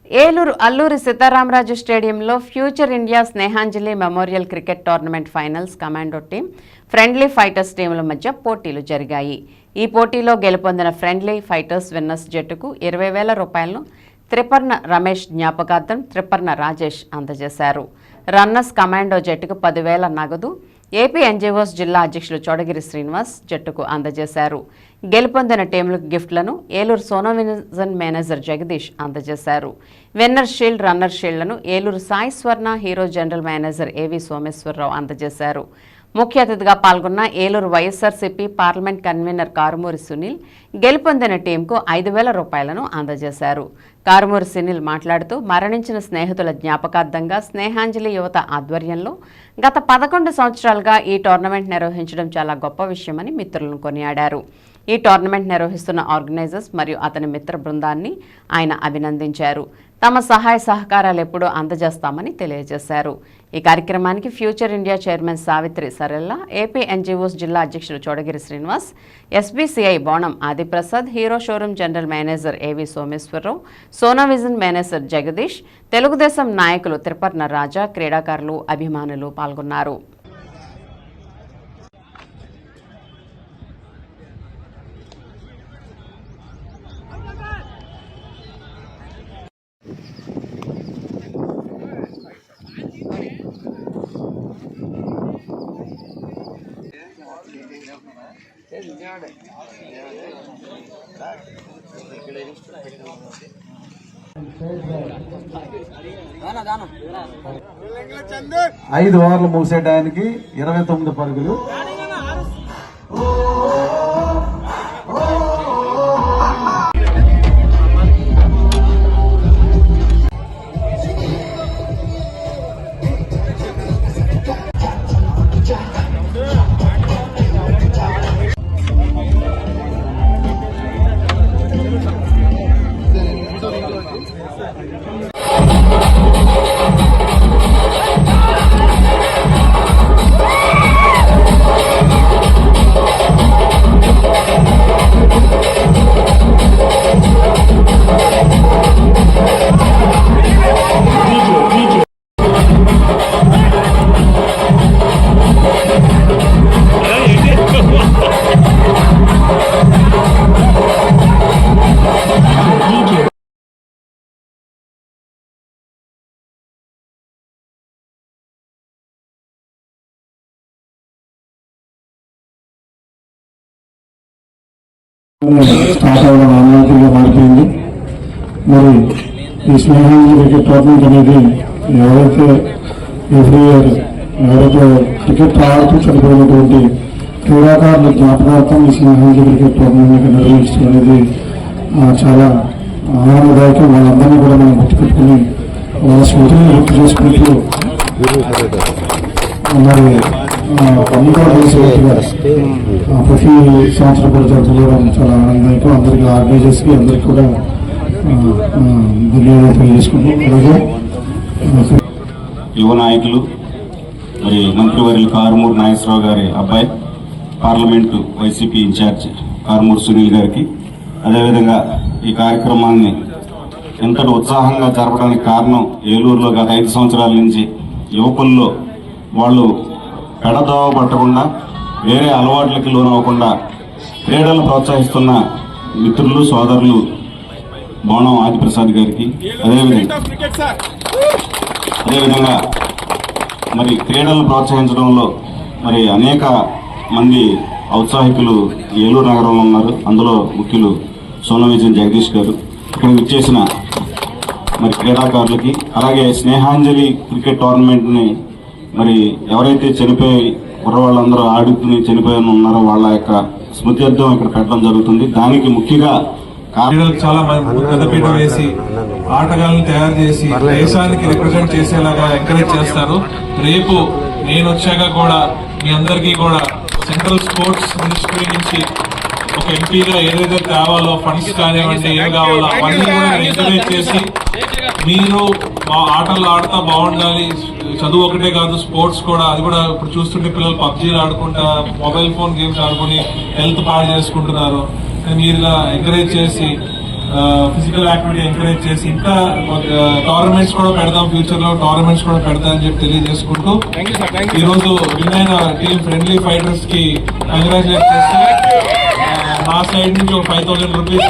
ఏలూరు అల్లూరి సీతారామరాజు స్టేడియంలో future India Snehanjali memorial cricket tournament finals commando team friendly fighters టీముల మధ్య పోటీలు జరిగాయి. ఈ పోటీలో గెలుపొందిన ఫ్రెండ్లీ ఫైటర్స్ విన్నర్స్ జట్టుకు 20,000 రూపాయలను త్రిపర్ణ రమేష్ జ్ఞాపకార్థం త్రిపర్ణ రాజేష్ అందజేశారు. రన్నర్స్ కమాండో జట్టుకు 10,000 నగదు ఏపీ ఎన్జీఓస్ జిల్లా అధ్యక్షులు చోడగిరి శ్రీనివాస్ జట్టుకు అందజేశారు. గెలుపొందిన టీంలకు గిఫ్ట్లను ఏలూరు సోనోవిజన్ మేనేజర్ జగదీష్ అందజేశారు. విన్నర్ షీల్డ్, రన్నర్ షీల్డ్లను Eluru Sai Swarna Hero general manager AV Someswara Rao అందజేశారు. ముఖ్య అతిథిగా పాల్గొన్న ఏలూరు వైఎస్ఆర్సీపీ పార్లమెంట్ కన్వీనర్ కారుమూరి సునీల్ గెలుపొందిన టీంకు 5,000 రూపాయలను అందజేశారు. కారుమూరి సునీల్ మాట్లాడుతూ మరణించిన స్నేహితుల జ్ఞాపకార్థంగా స్నేహాంజలి యువత ఆధ్వర్యంలో గత 11 సంవత్సరాలుగా ఈ టోర్నమెంట్ నిర్వహించడం చాలా గొప్ప విషయమని మిత్రులను కొనియాడారు. ఈ టోర్నమెంట్ నిర్వహిస్తున్న ఆర్గనైజర్స్ మరియు అతని మిత్ర బృందాన్ని ఆయన అభినందించారు. తమ సహాయ సహకారాలు ఎప్పుడూ అందజేస్తామని తెలియజేశారు. ఈ కార్యక్రమానికి future India chairman Savitri Sarella, AP NGOs జిల్లా అధ్యక్షులు Chodagiri Srinivas, SBCI Bonam Adiprasad, Hero showroom general manager AV Someswararao, Sonovision manager Jagadish, Telugu Desam నాయకులు త్రిపర్ణ రాజా, క్రీడాకారులు, అభిమానులు పాల్గొన్నారు. ఐదు ఓవర్లు ముగిసేటానికి 29 పరుగులు. స్టార్ట్ అవ్వడం ఆన్లైన్గా మారిపోయింది. మరి ఈ స్నేహాంజలి క్రికెట్ టోర్నమెంట్ అనేది ఎవరైతే ఎవ్రీ ఇయర్ ఎవరైతే క్రికెట్ ఆడుతూ చనిపోయినటువంటి క్రీడాకారుల జ్ఞాపకార్థం ఈ స్నేహాంజలి క్రికెట్ టోర్నమెంట్ నిర్వహించడం అనేది చాలా ఆనందదాయకం. వాళ్ళందరినీ కూడా మనం గుర్తుపెట్టుకుని వాళ్ళ స్మృతిని గుర్తు చేసుకుంటూ మరి ప్రతి సంవత్సరం కూడా జరుగుతుండడం చాలా ఆనందదాయకం. అందరికీ ఆర్గనైజర్స్కి అందరికీ కూడా ధన్యవాదాలు తెలియజేసుకుంటాం. అలాగే యువ నాయకులు మరి మంత్రివర్యులు కారుమూరి నాగేశ్వరరావు గారి అబ్బాయి, parliament YCP incharge Karumuri Sunil గారికి, అదేవిధంగా ఈ కార్యక్రమాన్ని ఎంతటి ఉత్సాహంగా జరపడానికి కారణం ఏలూరులో గత 5 సంవత్సరాల నుంచి యువకుల్లో వాళ్ళు పెడదోవ పట్టకుండా వేరే అలవాట్లకి లోనవ్వకుండా క్రీడలను ప్రోత్సహిస్తున్న మిత్రులు, సోదరులు బోనం ఆదిప్రసాద్ గారికి, అదేవిధంగా మరి క్రీడలను ప్రోత్సహించడంలో మరి అనేక మంది ఔత్సాహికులు ఏలూరు నగరంలో ఉన్నారు. అందులో ముఖ్యులు సోనోవిజన్ జగదీష్ గారు. ఇక్కడ విచ్చేసిన మరి క్రీడాకారులకి, అలాగే స్నేహాంజలి క్రికెట్ టోర్నమెంట్ని మరి ఎవరైతే చనిపోయి కుర్రవాళ్ళందరూ ఆడుకుని చనిపోయి ఉన్నారో వాళ్ళ యొక్క స్మృత్యర్థం ఇక్కడ పెట్టడం జరుగుతుంది. దానికి ముఖ్యంగా చాలా పెద్దపీట వేసి ఆటగాళ్ళని తయారు చేసి దేశానికి రిప్రజెంట్ చేసేలాగా ఎంకరేజ్ చేస్తారు. రేపు నేను వచ్చాక కూడా మీ అందరికీ కూడా సెంట్రల్ స్పోర్ట్స్ మినిస్ట్రీ నుంచి ఒక ఎంపీగా ఏదైతే కావాలో ఫండ్స్ కానివ్వండి, ఏం కావాలో అవన్నీ కూడా ఎంకరేజ్ చేసి మీరు ఆటలు ఆడుతా బాగుండాలి. చదువు ఒకటే కాదు, స్పోర్ట్స్ కూడా. అది కూడా ఇప్పుడు చూస్తుంటే పిల్లలు పబ్జీలు ఆడుకుంటా మొబైల్ ఫోన్ గేమ్స్ ఆడుకుని హెల్త్ పాడు చేసుకుంటున్నారు. మీరు ఇలా ఎంకరేజ్ చేసి ఫిజికల్ యాక్టివిటీ ఎంకరేజ్ చేసి ఇంకా టోర్నమెంట్స్ కూడా పెడదాం, ఫ్యూచర్ లో టోర్నమెంట్స్ కూడా పెడతా అని చెప్పి తెలియజేసుకుంటూ ఈ రోజు విన్ అయిన టీమ్ ఫ్రెండ్లీ ఫైటర్స్ కి కంగ్రాచులేట్ చేస్తూ మా సైడ్ నుంచి ఒక 5,000 రూపీస్